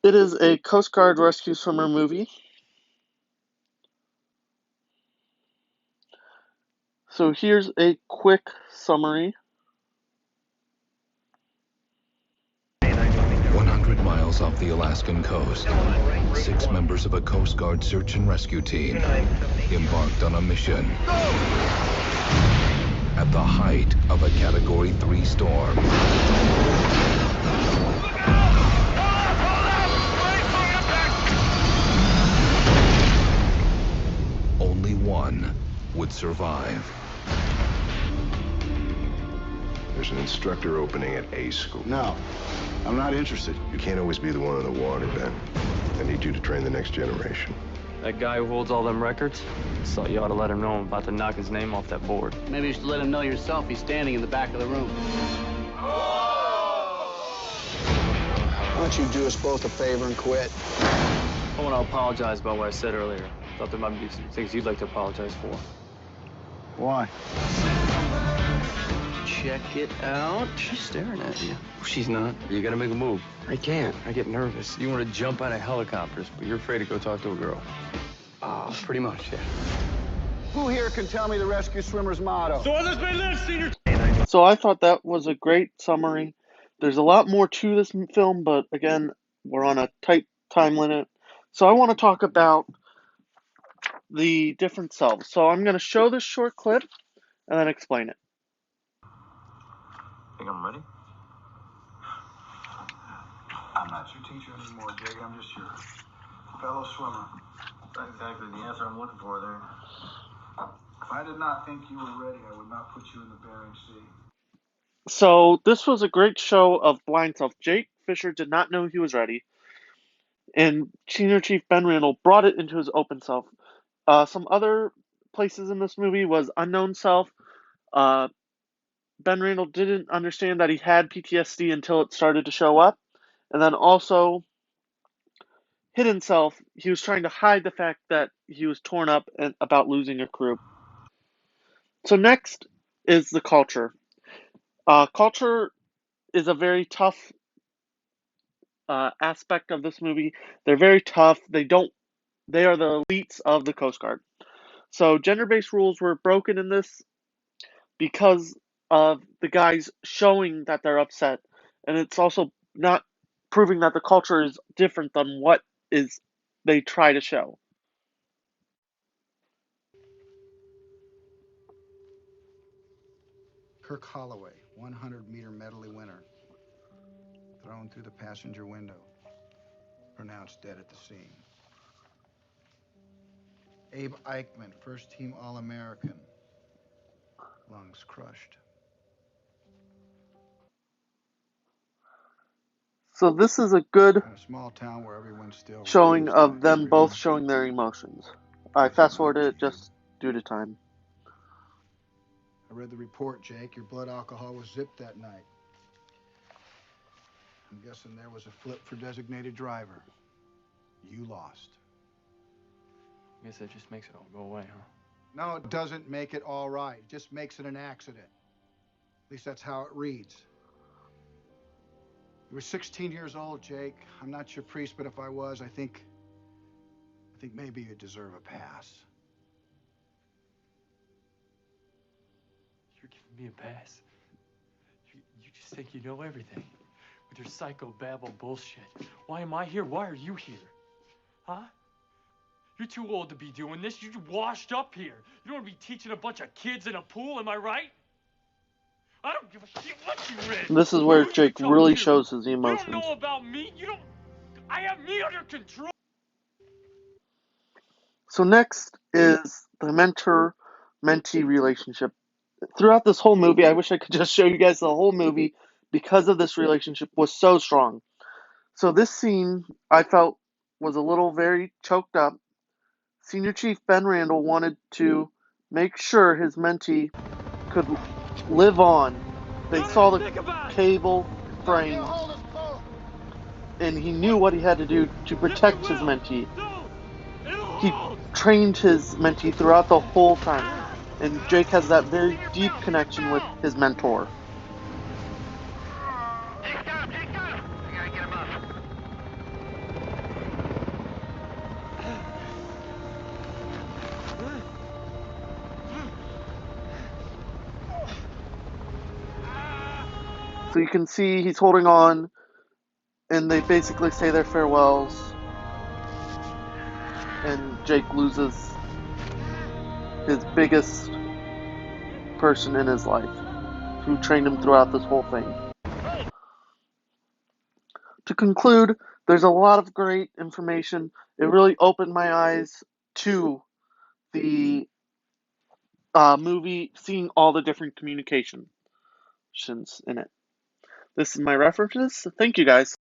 It is a Coast Guard rescue swimmer movie. So here's a quick summary. 100 miles off the Alaskan coast, 6 members of a Coast Guard search and rescue team embarked on a mission at the height of a Category 3 storm. Only one would survive. There's an instructor opening at A school. No, I'm not interested. You can't always be the one in the water, Ben. I need you to train the next generation. That guy who holds all them records? So you ought to let him know I'm about to knock his name off that board. Maybe you should let him know yourself. He's standing in the back of the room. Why don't you do us both a favor and quit? I want to apologize about what I said earlier. Thought there might be some things you'd like to apologize for. Why? Check it out. She's staring at you. She's not. You gotta make a move. I can't. I get nervous. You want to jump out of helicopters, but you're afraid to go talk to a girl. Pretty much, yeah. Who here can tell me the rescue swimmer's motto? So I thought that was a great summary. There's a lot more to this film, but again, we're on a tight time limit. So I want to talk about the different selves. So I'm going to show this short clip and then explain it. Think I'm ready? I'm not your teacher anymore, Jake. I'm just your fellow swimmer. That's exactly the answer I'm looking for there. If I did not think you were ready, I would not put you in the Bering Sea. So this was a great show of blind self. Jake Fisher did not know he was ready, and Senior Chief Ben Randall brought it into his open self. Some other places in this movie was unknown self. Ben Randall didn't understand that he had PTSD until it started to show up. And then also hidden self, he was trying to hide the fact that he was torn up and about losing a crew. So next is the culture. Culture is a very tough aspect of this movie. They're very tough. They are the elites of the Coast Guard. So gender-based rules were broken in this because of the guys showing that they're upset, and it's also not proving that the culture is different than what is they try to show. Kirk Holloway, 100-meter medley winner. Thrown through the passenger window. Pronounced dead at the scene. Abe Eichmann, first-team All-American. Lungs crushed. So this is a good In a small town where everyone's still showing of them both showing their emotions. I fast-forwarded it just due to time. I read the report, Jake. Your blood alcohol was zipped that night. I'm guessing there was a flip for designated driver. You lost. I guess that just makes it all go away, huh? No, it doesn't make it all right. It just makes it an accident. At least that's how it reads. You were 16 years old, Jake. I'm not your priest, but if I was, I think maybe you deserve a pass. You're giving me a pass. You just think you know everything. With your psychobabble bullshit. Why am I here? Why are you here? Huh? You're too old to be doing this. You're washed up here. You don't want to be teaching a bunch of kids in a pool, am I right? I don't give a shit what you read. This is where Who you Jake talk really to. shows his You emotions. don't know about me. I have me under control. So next is the mentor-mentee relationship. Throughout this whole movie, I wish I could just show you guys the whole movie because of this relationship was so strong. So this scene, I felt, was a little very choked up. Senior Chief Ben Randall wanted to make sure his mentee could live on. They saw the cable frame, and he knew what he had to do to protect his mentee. He trained his mentee throughout the whole time, and Jake has that very deep connection with his mentor. So you can see he's holding on, and they basically say their farewells, and Jake loses his biggest person in his life, who trained him throughout this whole thing. To conclude, there's a lot of great information. It really opened my eyes to the movie, seeing all the different communications in it. This is my references. Thank you, guys.